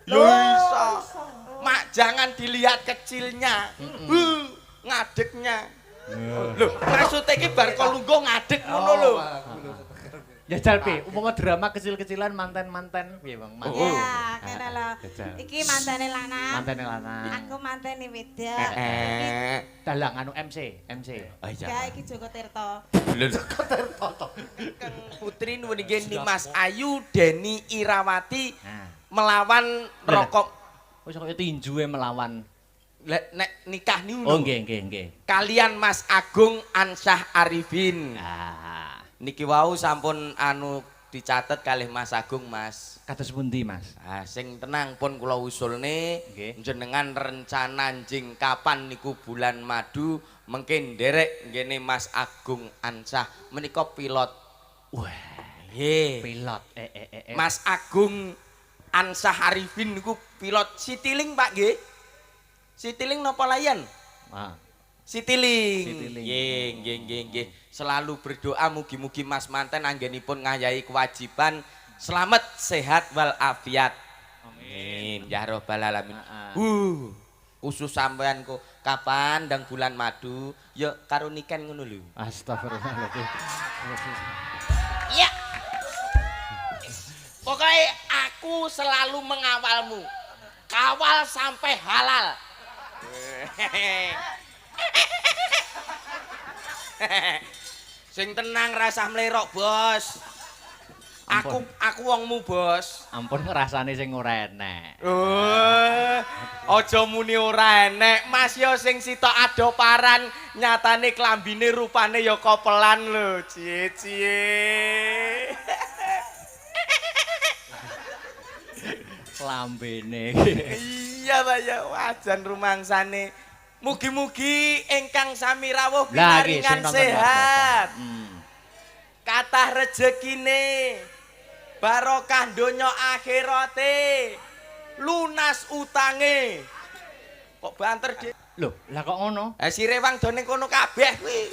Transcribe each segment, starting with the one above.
Yo iso. Mak jangan dilihat kecilnya. Ngadegnya. Lho, maksudnya iki bar kok lungguh ngadeg ngono lho. Ya Jalpi, umpama drama kecil-kecilan manten-manten piye Bang? Ya, kene lho. Iki mantene lanang. Mantene lanang. Aku mantene wedok. Dalang anu MC. Oh iya. Ya iki Joko Tirto. Lho Joko Tirto. Kang Putri nuwun nggih Mas Ayu Deni Irawati melawan rokok. Wis kaya tinjue melawan. Nek nikah niku. Oh nggih. Kalian Mas Agung Ansyah Arifin. Niki wau sampun anu dicatet kalih Mas Agung Mas. Kados pundi Mas? Sing tenang pun kula usulne jenengan rencana njing kapan niku bulan madu mengke nderek ngene Mas Agung Ansyah menika pilot. Wah, nggih. Pilot. Mas Agung Ansyah Arifin niku pilot Citylink Pak nggih. Citylink napa layan? Citylink. Nggih. Selalu berdoa mugi-mugi Mas manten anggenipun ngayahi kewajiban selamat sehat wal afiat. Amin. Ya rabbal alamin. Khusus sampean kok kapan ndang bulan madu ya karo niken ngono lho. Astagfirullahaladzim. Ya. Pokoknya aku selalu mengawalmu. Kawal sampai halal. Sing tenang rasah mlerok, Bos. Aku wongmu, Bos. Ampun ngrasane sing ora enek. Aja muni ora enek, Mas yo sing sitok adoparan, nyatane klambine rupane ya kopelan lho, cie-cie. Lambene. Iya ta ya wajan rumangsane. Mugi-mugi ingkang sami rawuh pinaringan sehat. Kathah rejekine. Barokah donya akhirate. Lunas utange. Kok banter, Dik? Lho, lah kok ngono? Sire wangdone kono kabeh kuwi.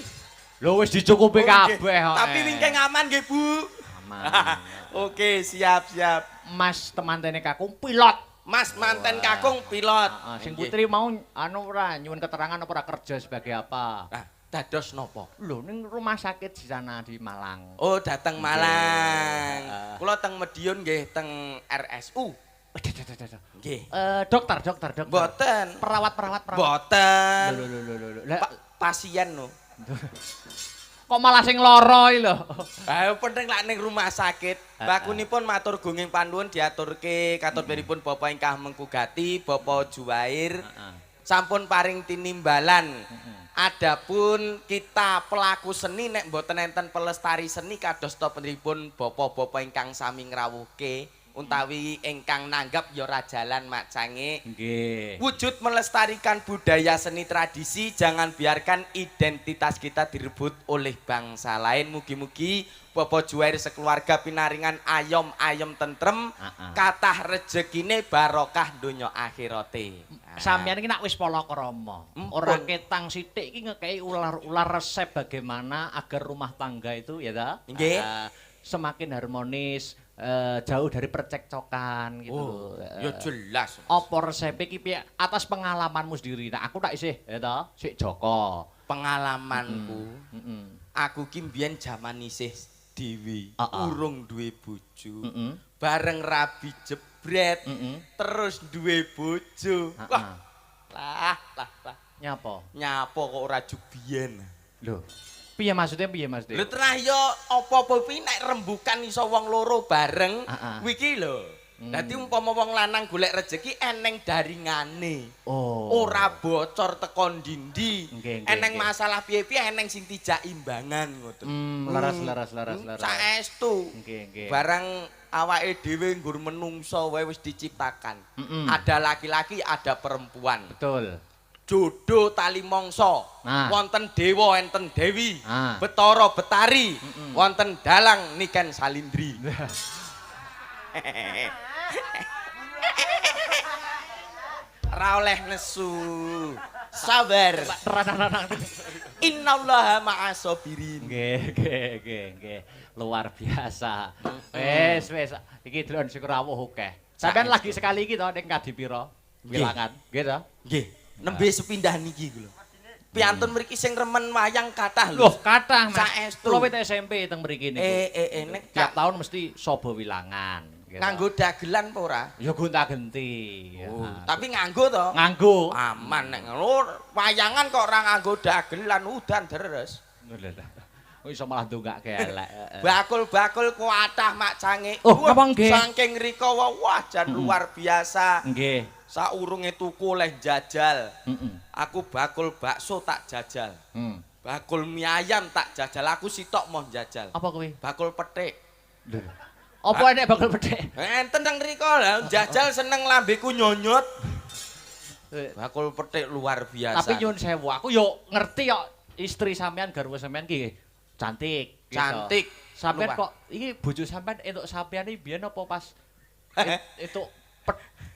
Lho wis dicukupi kabeh kok. Tapi wingking aman nggih, Bu. Aman. Oke, siap. Mas temantene kakung pilot. Mas manten kakung pilot. Sing Putri mau anu ora nyuwun keterangan apa ora kerja sebagai apa? Dados nopo? Lho ning rumah sakit di sana di Malang. Oh, dateng Malang. Kula teng Medion nggih teng RSU. Nggih. Dokter. Mboten. Perawat. Mboten. Lho. Pasien no. Kok malah sing lara iki lho. Penting lak ning rumah sakit. Bakunipun matur gunging panuwun diaturke katuripun Bapak ingkang Mengkugati, Bapak Juwair. Sampun paring tinimbalan. Adapun kita pelaku seni nek mboten enten pelestari seni kadosta penripun bapak-bapak ingkang sami ngrawuhke utawi ingkang nanggap ya ora jalan macange. Nggih. Wujud melestarikan budaya seni tradisi, jangan biarkan identitas kita direbut oleh bangsa lain. Mugi-mugi Bapak Juwair sekeluarga pinaringan ayom tentrem, kathah rejekine barokah donya akhirate. Sampeyan iki nak wis palakrama, ora ketang sithik iki ngekei ular-ular resep bagaimana agar rumah tangga itu ya ta? Nggih. Semakin harmonis, jauh dari percekcokan gitu. Ya jelas. Apa resep iki piye atas pengalamanmu sendiri? Nah, aku tak isih ya ta, sik Joko. Pengalamanku. Aku ki mbiyen jaman isih dhewe, urung duwe bojo. Bareng rabi jebret, terus duwe bojo. Wah. Lah. Nyapa kok ora jubiyen. Lho. Piye maksudnya piye Mas? Lho terah yo apa-apa kuwi nek rembukan iso wong loro bareng kuwi iki lho. Dadi umpama wong lanang golek rejeki eneng daringane. Ora bocor teko ndi-ndi. Eneng masalah piye-piye eneng sing dijak imbangan ngoten. Laras. Saestu. Barang awake dhewe nggur menungso wae wis diciptakan. Ada laki-laki, ada perempuan. Betul. Jodoh tali mangsa. Wonten dewa enten dewi. Betara betari. Wonten dalang niken salindri. Ra oleh nesu. Sabar. Innallaha ma'as sabirin. Nggih. Luar biasa. Wis. Iki delon sing rawuh akeh. Sampeyan lagi sekali iki to ning Kadipiro. Wilangan, nggih to? Nggih, nembe sepindah niki lho. Piantun mriki sing remen wayang kathah lho. Loh, kathah Mas. Saestu. Kula wit SMP teng mriki niku. Nek Tiap tahun mesti sobo wilangan. Gitu. nganggo dagelan apa ora? Ya gonta-genti. Oh, tapi nganggo to? Nganggo. Aman nek ngono wayangan kok ora nganggo dagelan udan deres. Kok iso malah ndongake elek. Bakul-bakul kuatah mak cange. Oh, apa nggih? Saking rikawa wah jan luar biasa. Nggih. Saurunge tuku oleh jajal. Heeh. Aku bakul bakso tak jajal. Bakul mie ayam tak jajal. Aku sitok mau jajal. Apa kuwi? Bakul petik. Apa enek bakul petik? Enten nang mriko lho, jajal seneng lambeku nyonyot. Bakul petik luar biasa. Tapi nyun sewu, aku yo ngerti kok istri sampean garwa sampean ki cantik. Gitu. Cantik. Sampean kok iki bojo sampean entuk sampean iki biyen apa pas itu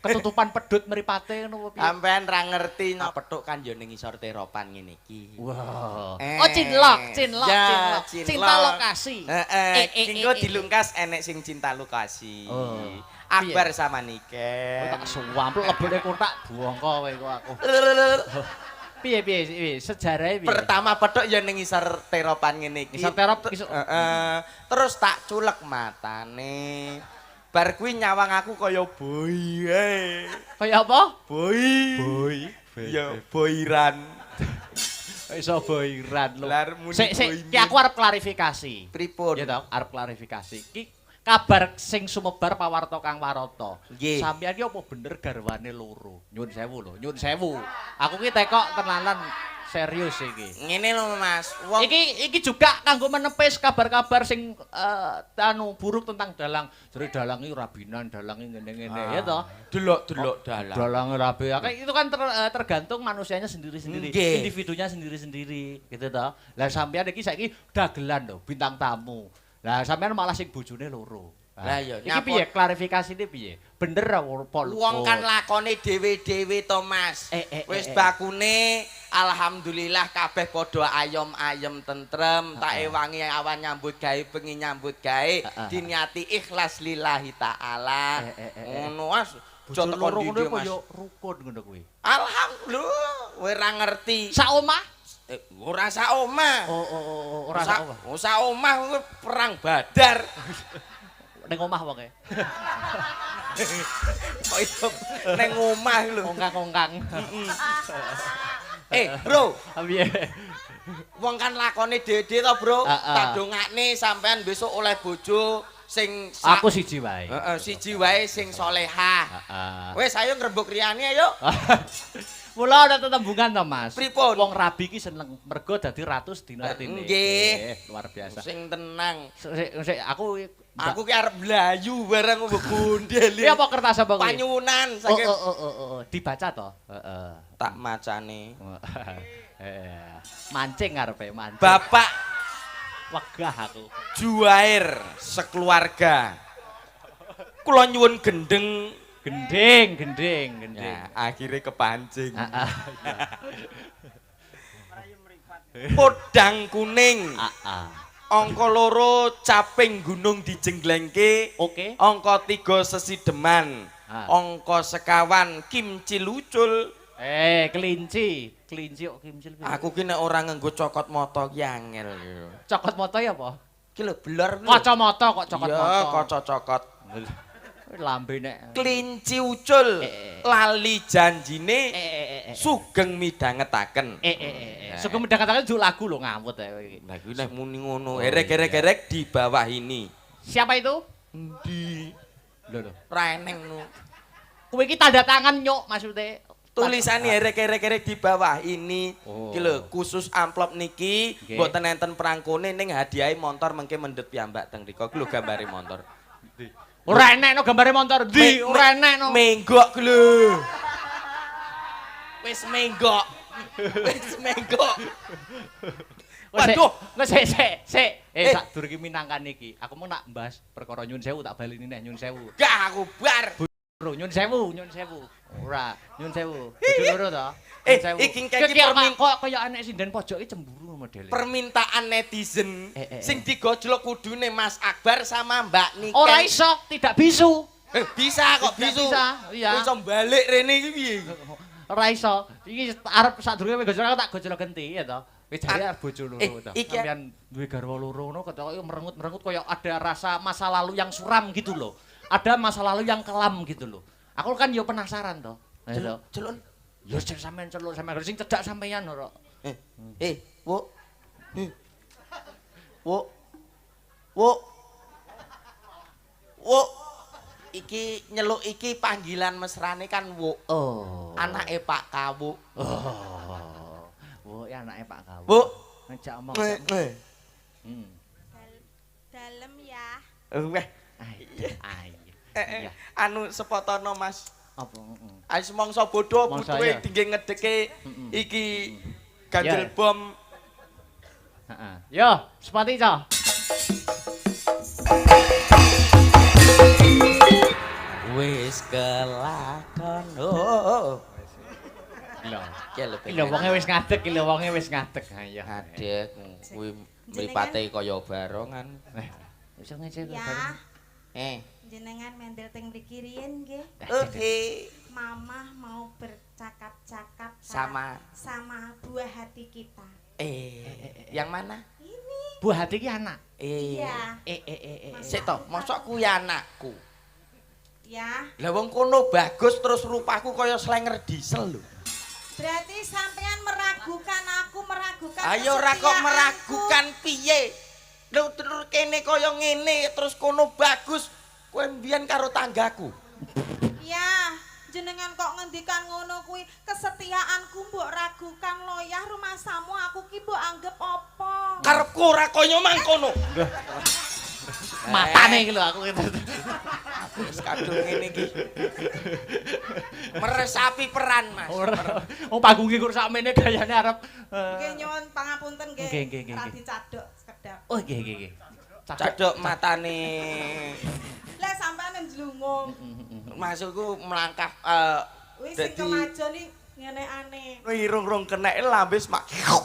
ketutupan pedhut mripate ngono piye? Sampean ra ngerti nek petuk kan yo ning isor teropan ngene iki. Wow. Oh cinlok. Cinta lokasi. Heeh. Engko dilungkas enek sing cinta lokasi. Oh. Akbar sama Niken. Tak suwam lebone kotak bongko kowe kok aku. Piye sejarahe piye? Pertama petuk ya ning isor teropan ngene iki. Isor terop Terus tak culek matane. Bar kuwi nyawang aku kaya boi ae. Kaya apa? Boi. Ya boiran. Iso boiran lho. Sik ki aku arep klarifikasi. Pripun? Ya toh, arep klarifikasi. Ki kabar sing sumebar pawarta Kang Warata. Sampeyan ki apa bener garwane loro? Nyun sewu lho, nyun sewu. Aku ki tekok tenanan serius iki. Ngene lho Mas. Iki juga kanggo menepis kabar-kabar sing buruk tentang dalang. Jare dalang iki rabinan, dalang iki ngene-ngene ya toh. Delok-delok dalang. Dalang rabi. Itu kan tergantung manusianya sendiri-sendiri, individunya sendiri-sendiri gitu toh. Lah sampean iki saiki dagelan lho, bintang tamu. Lah sampean malah sing bojone loro. Lah ya iki piye klarifikasine piye? Bener apa lho? Wong kan lakone dhewe-dhewe to Mas. Wis bakune alhamdulillah kabeh padha ayom-ayem tentrem, tak ewangi awan nyambut gawe bengi nyambut gawe diniati ikhlas lillahi taala. Ngono Mas. Bojo loro ngono kaya rukun ngono kuwi. Alhamdulillah, kowe ora ngerti. Sak omah? Ora sak omah. Ora sak omah. Sak omah kuwi perang Badar. Ning omah wonge. Kok itu ning omah lho. Ongkang-ongkang. Bro. Piye? Wong kan lakone dhewe-dhewe to, Bro. Tak dongakne sampean besok oleh bojo sing aku siji wae. Heeh, siji wae sing salehah. Wis ayo ngrembug riyane ayo. Mula ana tetembungan to, Mas. Pripun? Wong rabi ki seneng mergo dadi ratu sedina tine. Nggih, luar biasa. Sing tenang. Sik aku ki arep mlayu bareng mbok gondel. Iki apa kertas apa kuwi? Panyuwunan saking. Dibaca to? Heeh. Tak macane. Mancing ngarepe, mancing. Bapak wegah aku. Juwair sekeluarga. Kula nyuwun gendeng. Gending. Ya, akhirnya kepancing. Podang kuning. Angka loro caping gunung dijenglengke. Oke. Angka 3 sesideman. Angka sekawan kimchi lucul. Kelinci kok kimchi. Aku ki nek ora nganggo cokot mata ki angel. Cokot mata ya apa? Ki lho blur. Kacamata kok cokot mata. Ya, kaca cokot. Lambe nek kelinci ucul lali janjine sugeng midhangetaken. Sugeng midhangetaken juk lagu lho ngawut iki. Lah kuwi nek muni ngono, erek-erek di bawah ini. Siapa itu? Endi? Lho. Reneng no. Kuwi iki tanda tangan nyuk maksude. Tulisane erek-erek di bawah ini. Iki lho khusus amplop niki mboten enten prangkone ning hadiahe montor mengke mendhet piyambak teng rika. Ku lho gambare montor. Ora enek no gambare montor ndi? Ora enek no. Menggok lho. Wis menggok. Waduh, sik. Sak durung minangkan iki. Aku mau nak mbahas perkara nyun sewu tak baleni neh nyun sewu. Gak aku bar. Bro, nyun sewu. Ora, nyun sewu. Bojo loro to. Iki kaya anek sinden pojok iki cemburu modele. Permintaan netizen sing digojlok kudune Mas Akbar sama Mbak Niken. Ora iso, tidak bisu. Bisa kok bisu. Bisa, iya. Iso balik rene iki piye? Ora iso. Iki arep sadurunge gojol tak gojol genti ya to. Wis jare arep bojo loro to. Sampeyan duwe garwa loro ngono ketok merengut-merengut kaya ada rasa masa lalu yang suram gitu loh. Ada masa lalu yang kelam gitu loh. Aku kan yo penasaran to. Celuk. Yo sampean celuk sampean sing cedak sampeyan ora. Wo. Wo. Wo. Wo. Iki nyeluk iki panggilan mesrane kan Wo. Oh. Anake Pak Kawu. Oh. Wo ya anake Pak Kawu. Wo. Ngejak omong. Dalem ya. Weh. Ayo. Anu sepotono Mas. Apa? Ais mangsa bodho Mangsa, butuhe iya. dingge ngedeke iki ganjel bom. Heeh. Yo, sepati co. Wis kelakon. Oh. Lho wonge wis ngadeg, lho wonge wis ngadeg. Ayo. Adek kuwi mripate kaya barongan. Iso ngece Ya, Eh. jenengan mendel teng mriki riyen nggih. Mama mau bercakap-cakap Sama buah hati kita. yang mana? Ini. Buah hati ki anak. Iya. Sik to, mosok kuwi anakku. Ya. Lah wong kono bagus terus rupaku kaya slenger diesel lho. Berarti sampean meragukan aku, meragukan Ayo ora kok kesetiaanku. meragukan piye? Lho terus kene kaya ngene terus kono bagus. Kowe mbiyen karo tanggaku. Ya, jenengan kok ngendikan ngono kuwi, kesetiaanku mbok ragukan lho ya rumasamu aku ki mbok anggap apa? Karepku ora kaya mangkono. Matane iki lho aku. Wis kadung ngene iki. Meresapi peran, Mas. Ora. Wong panggunge kok sakmene gayane arep. Nggih nyuwun pangapunten nggih. Nggih. Ora dicadok sekedap. Oh nggih. Cadok matane. Lah sampean njlungung. Masukku melangkah Wis sing kemajon iki ngene aneh. irung-irung kenek lambis mak. Kok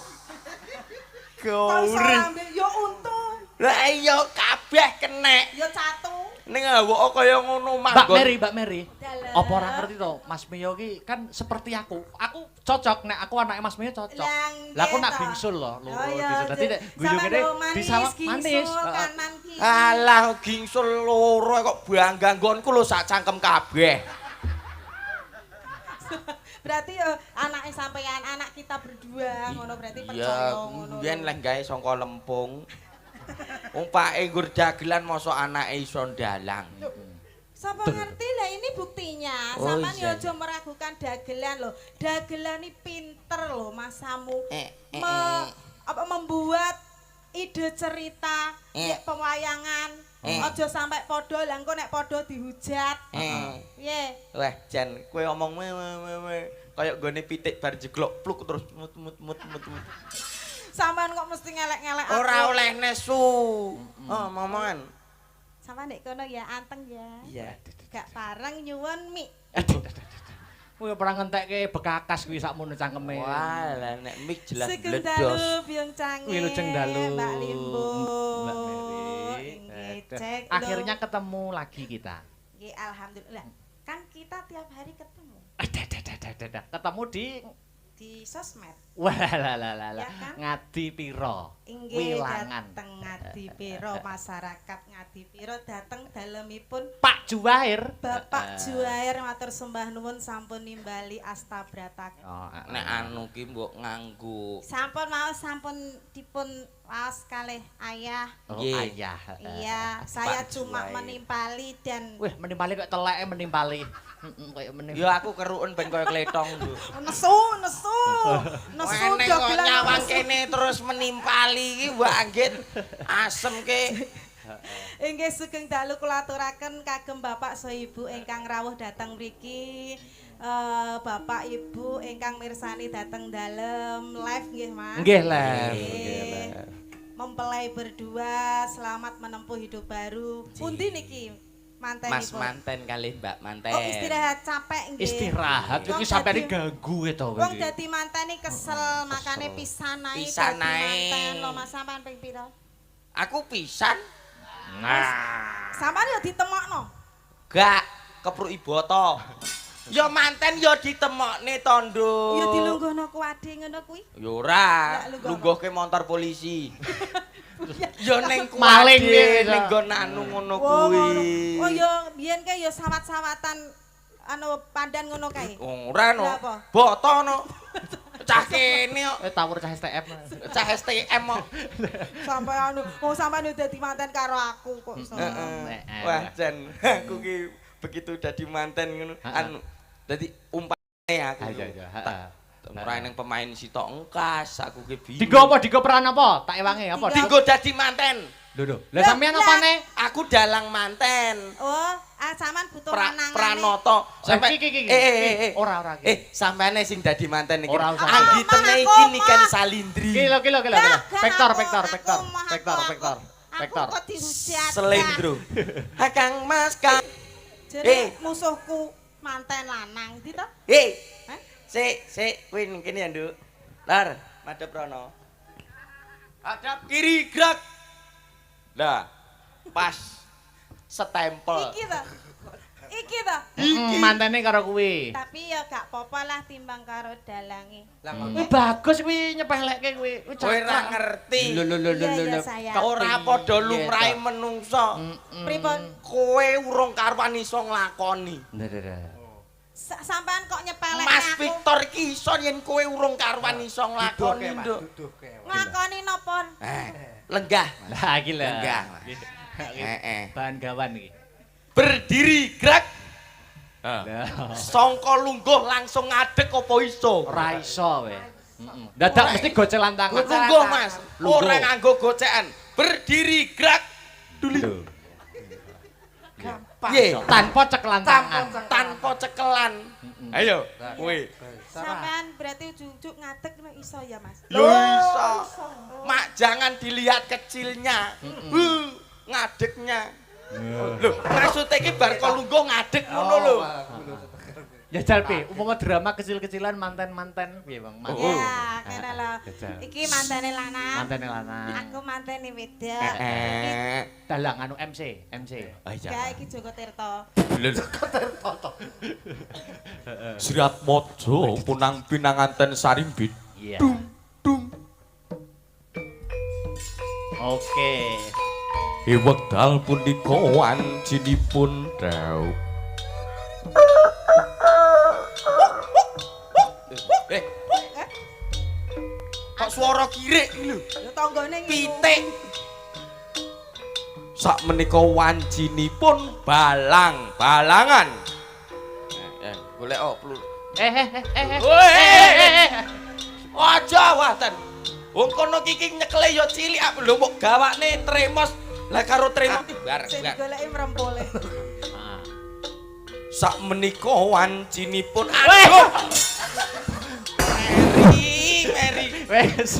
iso Gauri. ambil yo untung, Lah iya kabeh kenek. yo catu. Ning awake kaya ngono Mbak manggon. Mary. Dalam. Apa ora ngerti to, Mas Mio ki kan seperti aku. Aku cocok nek aku anake Mas Mio cocok. Lah aku nak bingsul loh, lho. Dadi nek guyu ngene bisa manis. Kanan kiri. Alah gingsul loro kok bangga nggonku lho sak cangkem kabeh. Berarti yo anake sampean, anak kita berdua ngono berarti percaya ngono. Biyen leh gawe saka lempung. Wong pake nggur dagelan mosok anake iso ndalang. Sapa ngerti lah ini buktinya. Oh, Sampean yo iya. aja meragukan dagelan lho. Dagelan iki pinter lho Masamu. Membuat ide cerita, pewayangan. Aja sampai padha lah engko nek padha dihujat. Piye? Wah, Jan, kowe omong kaya gone pitik bar jeglok pluk terus mut. Sampean kok mesti ngelek-ngelek aku. Ora oleh nesu. Oh, momongan. Sampean nek kono ya anteng ya. Iya. Gak pareng nyuwun mik. Kowe pernah ngentekke bekakas kuwi sakmono cangkeme. Wah, lah nek mik jelas Sugeng bledos. dalu biung cange. Wilujeng dalu. Mbak Limbo. Mbak Mary. Inggih, cek. Akhirnya ketemu lagi kita. Nggih, alhamdulillah. Kan kita tiap hari ketemu Ketemu di sosmed. Wah, Ya kan? ngadi piro? Inggih Wilangan. dateng ngadi piro masyarakat ngadi piro dateng dalemipun Pak Juwair. Bapak Juwair matur sembah nuwun sampun nimbali astabrata. Oh, Nek anu ki mbok nganggo Sampun dipun waos kalih ayah. Oh, Nggih. ayah. Iya, saya Pak cuma Juwair. menimpali dan Wih, menimpali kok teleke menimpali. Kayak menimpali. ya aku keruun ben kaya kletong lho. nesu Nek kok dogelan nyawang nesu. kene terus menimpali iki mbok anggit asem ke. Inggih sugeng dalu kula aturaken kagem Bapak so Ibu ingkang rawuh dhateng mriki. Bapak Ibu ingkang mirsani dhateng dalem live nggih Mas. Nggih, Lem. Nggih. Mempelai berdua selamat menempuh hidup baru. Pundi niki mantenipun? Mas manten kalih Mbak manten. Oh istirahat capek nggih. Istirahat iki sampeyan ganggu to Wong iki. dadi manteni kesel makane pisan ae. Pisan dadi ae. manten lho Mas sampean ping pira? Aku pisan. Nah. Sampean yo ditemokno. Gak kepruk iboto. Ya manten ya ditemokne tondo. Ya dilungguhno kuwade ngono kuwi. Ya ora, lungguhke montor polisi. Ya ning Maling kuwade ning nggon anu ngono kuwi. Oh ya biyen kae ya sawat-sawatan anu pandan ngono kae. Ora no. Boto no. Cah kene kok. Tawur cah STM. Cah STM kok. Sampai anu, wong sampean dadi manten karo aku kok iso. Wah, Jan, aku ki begitu dadi manten ngono. Anu dadi umpane aku. Ora nang pemain sitok engkas, aku ki bingung. Digo apa? Digo peran apa? Tak ewange apa? Digo dadi manten. Lho. Lah sampean apane? Aku dalang manten. Oh, sampean butuh lanangan. Pranoto. Sampai ora iki. Sampeane sing dadi manten iki. Ora usah. Anggitene iki niken salindri. Kilo. Vektor. Aku kok dihujat. Selendro. Hakang Mas Kang. Jadi musuhku manten lanang ndi to? Sik, kowe ning kene ya, Nduk. Lar, madhep rono. Hadap kiri gerak. Lah, pas setempel. Iki to. Mantene karo kuwi. Tapi ya gak apa-apa lah timbang karo dalange. Bagus kuwi nyepelekke kuwi. Kowe ora ngerti. Lho. Ora padha lumrahe menungsa. Pripun? Kowe urung karuan iso nglakoni. Sampean kok nyepelek Mas aku? Victor ki iso yen kowe urung karuan iso nglakoni, Nduk. Nglakoni napa? Lenggah. Lah iki lho. Lenggah. Bahan gawan iki. Berdiri gerak. Sangka lungguh langsung ngadeg apa iso? Ora iso we. Dadak mesti gocelan tangan. Lungguh, Mas. Ora nganggo gocekan. Berdiri gerak. Duli. Gampang. Tanpa cekelan tangan. Tanpa cekelan. Ayo, kowe. Sampean berarti ujug ngadeg nek iso ya, Mas. Yo iso. Mak jangan dilihat kecilnya. Ngadegnya. Loh, maksudnya iki bar kok lungguh ngadeg ngono lho. Ya Jalpi, umpama drama kecil-kecilan manten-manten piye, Bang? Ya, kene lho. Iki mantene lanang. Mantene lanang. Aku mantene wedok. Dalang anu MC. Oh iya. Ya iki Joko Tirta. Joko Tirta to. Sirat mojo punang pinanganten sarimbit. Iya. Dung. Oke. Wekdal punika wancinipun dauk. Kok swara kirik iki lho? Ya tanggane pitik. Sak menika wancinipun balangan. Golek plur. Aja waten. Wong kono iki nyekle ya cilik lho mbok gawakne tremos. Lah karo tremos bar. Sing digoleki mrempole. Sak menika wancinipun aduh. Meri. Wes.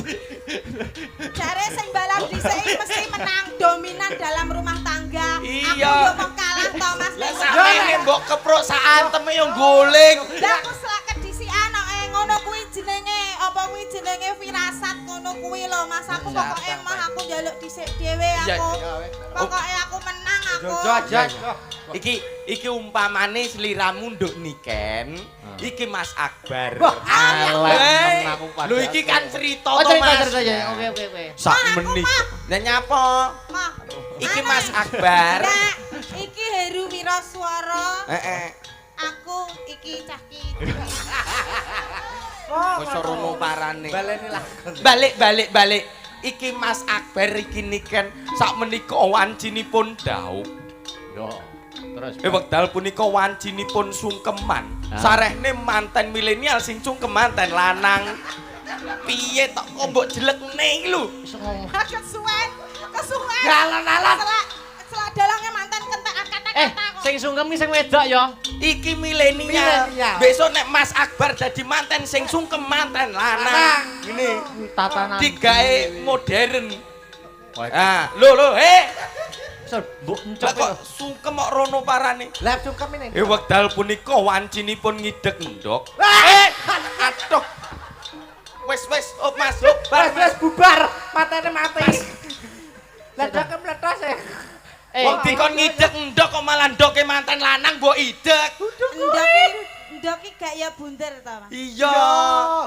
Jare sing balap dhisik mesti menang dominan dalam rumah tangga. Iya. Aku yo kok kalah to, Mas. Lah sampeyan mbok keprok sak anteme yo guling. Lah aku selaket dhisikan kok ngono kuwi jenenge apa kuwi jenenge firasat ngono kuwi lho, Mas. Aku pokoke mah aku njaluk dhisik dhewe aku. Pokoke aku menang aku. Iki umpamane sliramu nduk niken. Iki Mas Akbar. Alah, aku lho iki kan cerita to, Mas. Cerita ya. Oke. Sak menit. Lah nyapa? Iki Mas Akbar. Iki Heru Wiraswara. Aku iki cah ki. Wis rono parane. Balik. Iki Mas Akbar iki niken sak menika wancinipun dauk. Yo. Terus wekdal punika wancinipun sungkeman. Sarehne manten milenial sing sungkem manten lanang. Piye tok kok mbok jelekne iki lho. Kesuwen. Alan. Selak dalange manten kentek kata-kata kok. Sing sungkem iki sing wedok ya. Iki milenial. Besok nek Mas Akbar dadi manten sing sungkem manten lanang. Ngene tatanan digawe modern. Lho, mbok encep kok sungkem kok rono parane. Lah sungkem ini. Wekdal punika wancinipun ngideg ndok. Aduh. Wes, Mas, Wes bubar. Matane mati. Lah cangkem letos e. Wong dikon ngidek ndok kok malah ndoke mantan lanang mbok idek. Ndok iki gak ya bunder ta, Mas? Iya.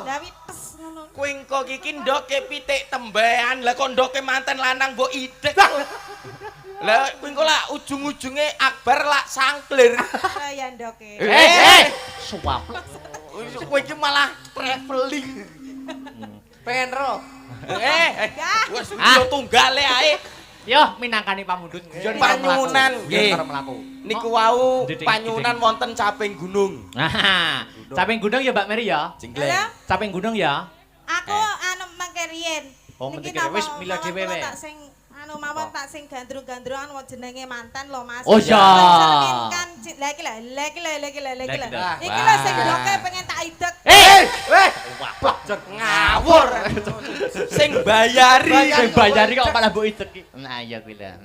Lah wites ngono. Kowe engko iki ndoke pitik tembean, lah kok ndoke mantan lanang mbok idek. Lah kowe engko lak ujung-ujunge Akbar lak sangklir. Lah ya ndoke. Suap. Kowe iki malah traveling. Pengen roh. Wes yo tunggale ae. Yo minangkani pamundhut guyon Panyunan nggih. karo mlaku. Niku wau panyunan wonten Caping Gunung. Nah, Caping Gunung ya Mbak Meri ya. Jenggleng. Caping Gunung ya. Aku anu mangke riyen. Oh, mengke wis mila dhewe wae. Tak sing anu mawon tak sing gandrung-gandrungan wong jenenge mantan lho Mas. Oh iya. Kan lha iki lha. Lah. Iki lho sing ndoke pengen tak idek. Ngawur. Sing bayari. Sing bayari kok malah mbok idek. Nah iya kuwi lah.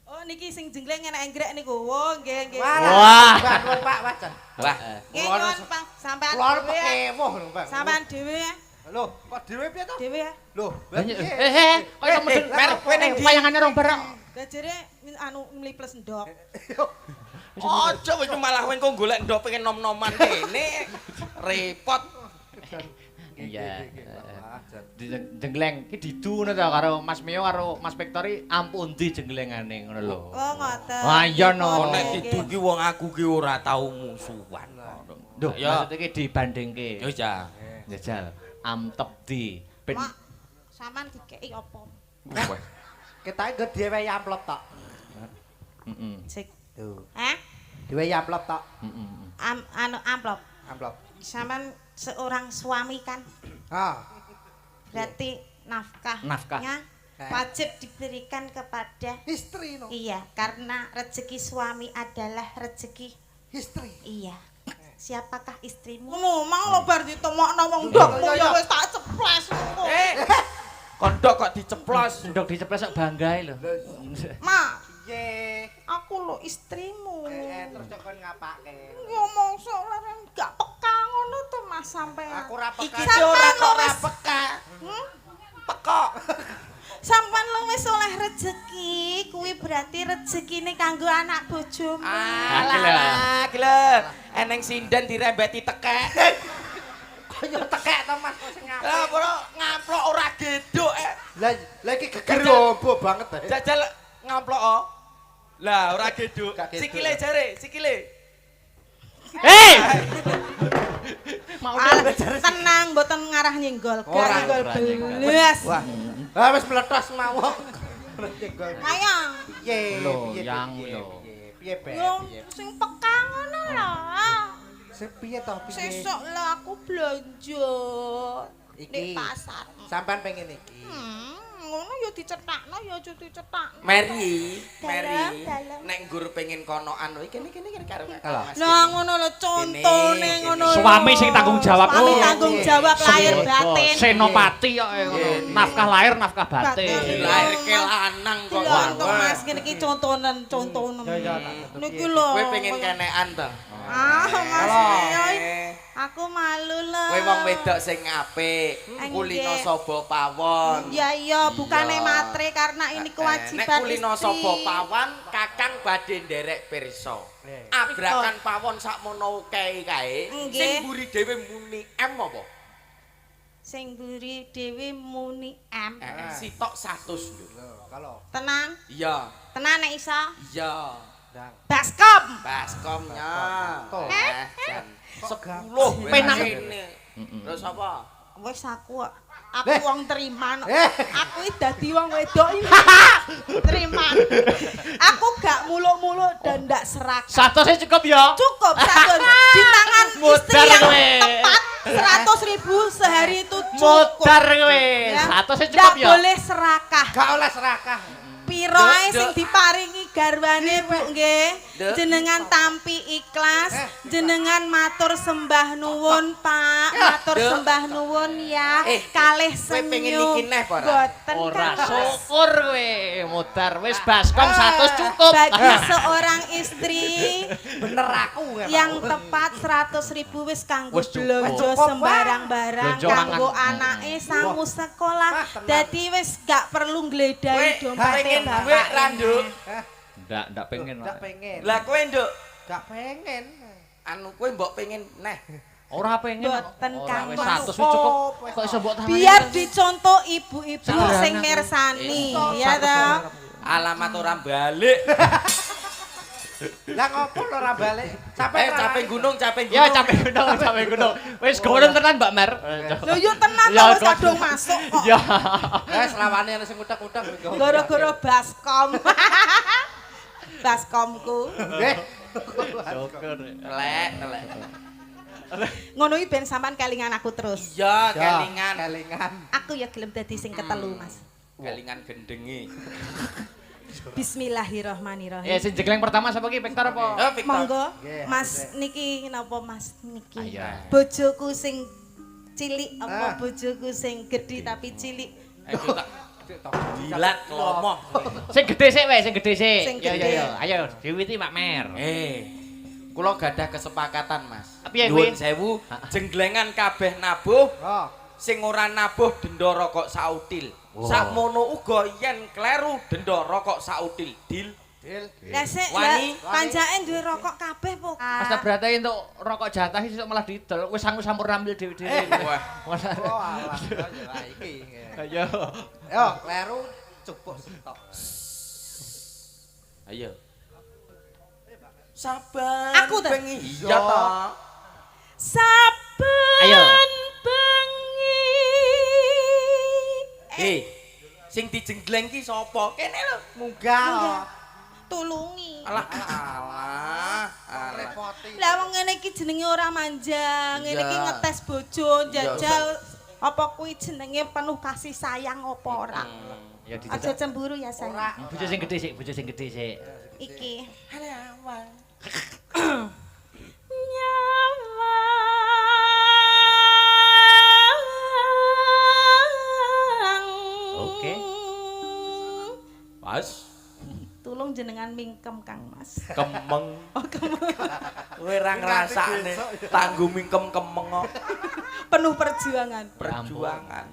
Oh niki sing jengleng enak enggrek niku. Oh nggih nggih. Wah. Pak wajan. Wah. Nggih nyuwun Pak sampean Keluar dhewe. pekewoh lho, Pak. Sampean dhewe ya. Lho, kok dhewe piye to? Dhewe ya. Lho, Kaya meden kowe ning ndi? wayangane rong bareng. Lah jere anu mliples ndok. Ojo kowe malah kowe engko golek ndok pengen nom-noman kene. Repot. Iya. Jenggleng ki didu ngono ta karo Mas Mio karo Mas Victory ampun ndi jenglengane ngono lho. Oh ngoten. Wah iya no. Nek didu ki wong aku ki ora tau musuhan. Duh, maksudnya ki dibandingke. Yo ja. Jajal amtep di ben Mak, sampean dikeki apa? Ketake nggo dhewe amplop tok. heeh. Sik. Tuh. Hah? Dhewe amplop tok. Anu amplop. Amplop. Sampean seorang suami kan? Ah. Berarti nafkahnya wajib diberikan kepada Istri no. iya, karena rezeki suami adalah rezeki Istri. iya. Siapakah istrimu? Ngomong lo bar ditemokno wong ndokmu ya wis tak ceples engko. Kondok kok diceplos. Ndok diceples kok banggae lho. Mak, Piye? aku lo istrimu. Terus kok ngapake? Ngomong soalnya gak peka ngono to Mas sampean. Aku ra Iki peka. ora kok ora peka. Pekok. Sampean lu wis oleh rezeki, kuwi berarti rezekine kanggo anak bojomu. Alah, gila. Eneng sinden dirembeti tekek. Kaya tekek to Mas sing ngapik. Lah bro, ngamplok ora gedhok. Lah iki geger lombo banget ta. Jajal ngamplok. Lah ora gedhok. Gak gedhok. Sikile jare, sikile. Mau Tenang, mboten ngarah nyenggol. Ora, Nyenggol ora nyenggol. belas. Wah. Ah wis meletos mawon. Ayang, Piye? Lho, Piye, yang piye, lho. Piye, Beb? yo Piye? sing peka ngono lho. Sing piye to piye? Sesuk lho aku belanja Iki. di pasar. Sampean pengen iki. Ngono yo dicetakno yo aja dicetakno. Mary, Dalam, dalam. nek nggur pengen konoan lho kene karo Mas. Lah ngono lho contone ngono lho. Suami sing tanggung jawab. Suami tanggung jawab lahir batin. Senopati kok nafkah lahir nafkah batin. Batin. Dilairke lanang kok. Lho untuk Mas ngene iki contonen. Niki lho. Kowe pengen kenekan to? Ah, Mas. Aku malu lho. Kowe wong wedok sing apik, kulino sobo pawon. Iya, bukane matre karena ini kewajiban Nek kulino istri. sobo pawon, Kakang badhe nderek pirsa. Abrakan pawon sakmono kae kae. Nggih. Sing mburi dhewe muni M apa? Sing mburi dhewe muni M. Sitok 100 lho. Kalau Tenang, Iya, tenang nek iso. iya. ndang. Baskom. Baskomnya. Tuh. Jan 10 Penang. Terus apa? Wis aku wong terima. Eh. Aku iki dadi wong wedok iki. Terima. Aku gak muluk-muluk dan ndak serakah. 100 cukup ya. Cukup 100 di tangan istri Modar yang kowe. tepat 100.000 sehari itu cukup. Modar kowe. Ya. 100 cukup Ndak ya. boleh serakah. Gak oleh serakah. Piro ae sing diparingi garwane Bu nggih. Jenengan tampi ikhlas, jenengan matur sembah nuwun Pak, matur sembah nuwun ya. Kalih pengen senyum. iki neh apa ora? Boten Ora Kang. syukur kowe modar wis baskom 100 cukup. Bagi seorang istri Bener aku yang tepat 100.000 wis kanggo Wis cukup. blonjo sembarang-barang Blonjo kanggo mangan. anake sangu sekolah. Dadi wis gak perlu ngledahi dompete pengen duit bapak. ra, Nduk? Ndak pengen. Ndak pengen. Lah kowe, Nduk, Gak pengen. anu kowe mbok pengen neh. Ora pengen. Boten, Ora, Kang wis Mas. 100 wis cukup. Kok iso mbok tambahi? Biar dicontoh ibu-ibu Sederhana. sing mirsani, ya toh. Alamat orang balik. Lah ngopo lho ora balik? Capek gunung, capek gunung. Ya capek gunung. Wis goren tenan Mbak Mer. Lho yo tenan Ya, to wis kok. kadung masuk kok. Ya. Selawane ana sing utek-utek. Gara-gara baskom. Baskomku. Nggih. Syukur. Telek. Ngono iki ben sampean kelingan aku terus. Iya, kelingan. Aku ya gelem dadi sing ketelu, Mas. Kelingan gendengi. Bismillahirrahmanirrahim. Ya sing jegleng pertama sapa ki Victor apa? Oh, Victor. Monggo, Nggih, Mas niki napa Mas niki? Ayo. Bojoku sing cilik apa Ah. bojoku sing gedhi tapi cilik? Ayo tak dilat kelomoh. Sing gedhe sik wae, sing gedhe sik. Sing Ya gedhe. ya ya. Ayo diwiwiti Mak Mer. Kula gadah kesepakatan, Mas. Piye Nuwun kuwi? sewu, jenglengan kabeh nabuh, Oh. sing ora nabuh denda rokok sautil. Sakmono uga yen kleru denda rokok sautil. Dil. Lah sik Wani. panjake duwe rokok kabeh po. Asta berarti untuk rokok jatah sih malah didol. Wis sangu sampur ambil dhewe-dhewe. Wah. Oh alah ya iki. Ayo. Yo, kleru cupuk stok. Ayo. Saban Aku ta? bengi. Iya ta. Saben Ayo. bengi. Sing dijenggleng ki sapa? Kene lho. Munggah. Tulungi. Alah. Repoti. Lah wong ngene iki jenenge ora manjang, ngene iki Iya. ngetes bojo, njajal apa kuwi jenenge penuh kasih sayang apa ora. Ya Aja cemburu ya sayang. bojo sing gedhe sik, bojo sing gedhe sik. Iki. Awal. Nyawang. Oke. Pas. Tulung jenengan mingkem Kang Mas. Kemeng. Oh, kemeng. Kowe ra ngrasakne tanggo mingkem kemeng kok. Penuh perjuangan. Perjuangan.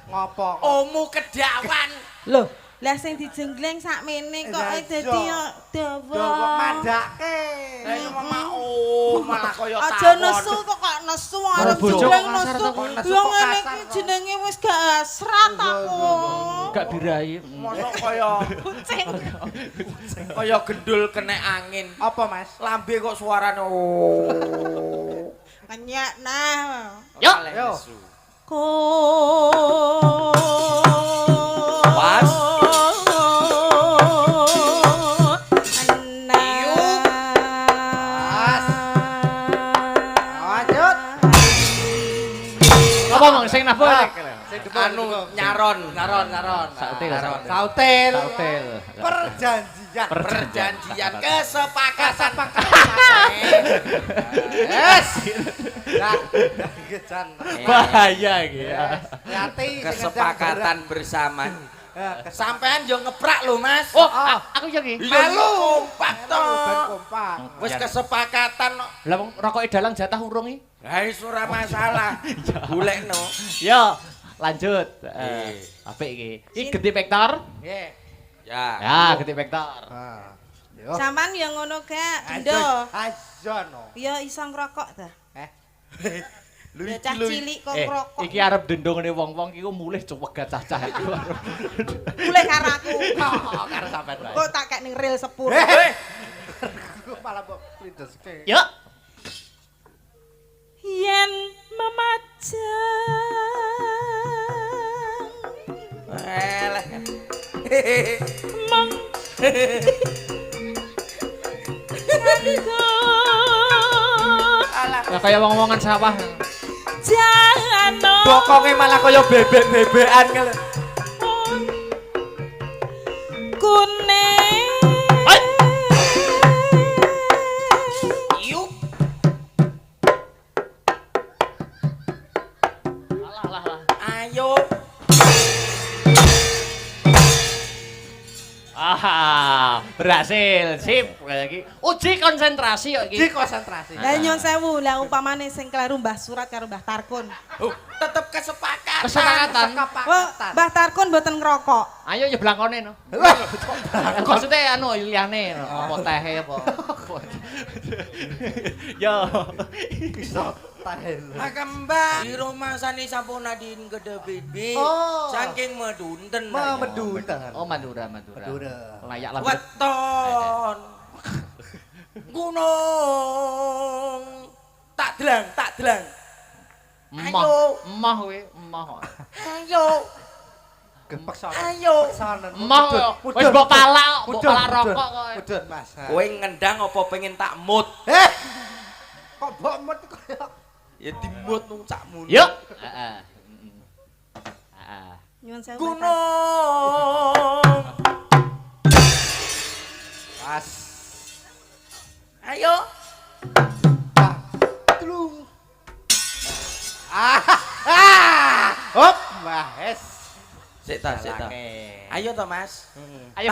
Ngopo? Omu kedawan. Loh, lah sing dijenggleng sakmene kok dadi dawa. Mandake. Lah iya malah kaya tawon. Aja nesu kok nesu arep bojo jeneng kok kasar nesu. ta kok nesu Yo kok ngene kasar iki kok. jenenge wis gak asrat aku. Gak birahi. Mosok kaya Kucing. kaya gendul kena angin. Apa, Mas? Lambe kok suarane oh. Kenyek nah. Yuk. Oleh Yo. nesu. Was. Lanjut. Apa mong sing napa? Anu nyaron. Sautil. Sautil. Sautil. Perjanjian kesepakatan. Yes. Nah, gejan. Bahaya iki. Hati Kesepakatan bersama. Sampean yo ngeprak lho, Mas. Oh, aku yo iki. Halo, kompak to. Ben kompak. Wis kesepakatan kok. Lah wong rokoke dalang jatah urung iki. Ha wis ora masalah. Golekno. Yo, lanjut. Eh. Apik iki. Iki gede Vektor. Nggih. Ya. Ya, gede Vektor. Yo. Sampan yang ngono gak, Ndo. Aja no. Ya iso ngrokok ta? Lho Ya iki cah lho. cilik kok Eh, ngrokok. iki arep dendongane wong-wong iki ku mulih cuwegat cah-cah iki. Mulai karo aku. Karo sampean wae. Kok tak kek ning ril sepur. Malah mbok prindeske. Yo. Yen memajang Eleh. Lah kaya wong-wongan sawah. Jangan Bokonge malah kaya bebek-bebekan ngene. kuning. Yuk. Alah. Ayo. Berhasil. Sip. Kayak iki. Uji konsentrasi kok iki. Di konsentrasi. Lah nyon sewu, lah umpamane sing kleru Mbah Surat karo Mbah Tarkun. Tetep kesepakatan. Kesepakatan. Wah, Mbah Tarkun mboten ngerokok. Ayo ya blangkone no. Maksudnya anu liyane no. Apa tehe apa. Yo. Iso tahen. Akembang di rumah sani sampun adin gede bibi. Oh. Saking medunten. Medunten. Oh Madura. Layak lah. Weton. Gunung. Tak delang. Emah kowe, emah. Ayo. Gepeksan. Ayo. Emah wis mbok palak rokok kok. Mudun Mas. Kowe ngendang apa pengen tak mut? Kok mbok mut kaya Ya dimut nang cakmu. Yuk. Heeh. Nyuwun sewu. Gunung. Pas. Ayo. Tulung. Hop, Mas. Sik ta. Ayo to, Mas. Ayo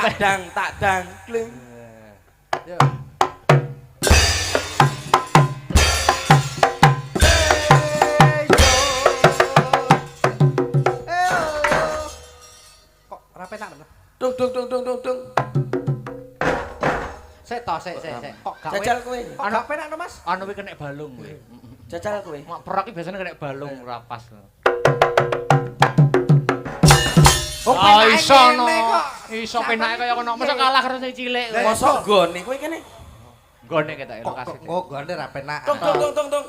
tak dang, kling. Yo. Kok rapi nak? Dung. Sik. Kok gak Jajal kowe. Kok gak penak no, Mas? Anu kuwi kena balung kowe. Jajal kowe. Mak perok iki biasane kena balung ora pas. Oh, Iso no. ngene kok. Iso penake kaya ngono. Masa kalah karo sing cilik. Mosok gone kowe kene. Gone ketok lokasi. Oh, gone ra penak. Dung.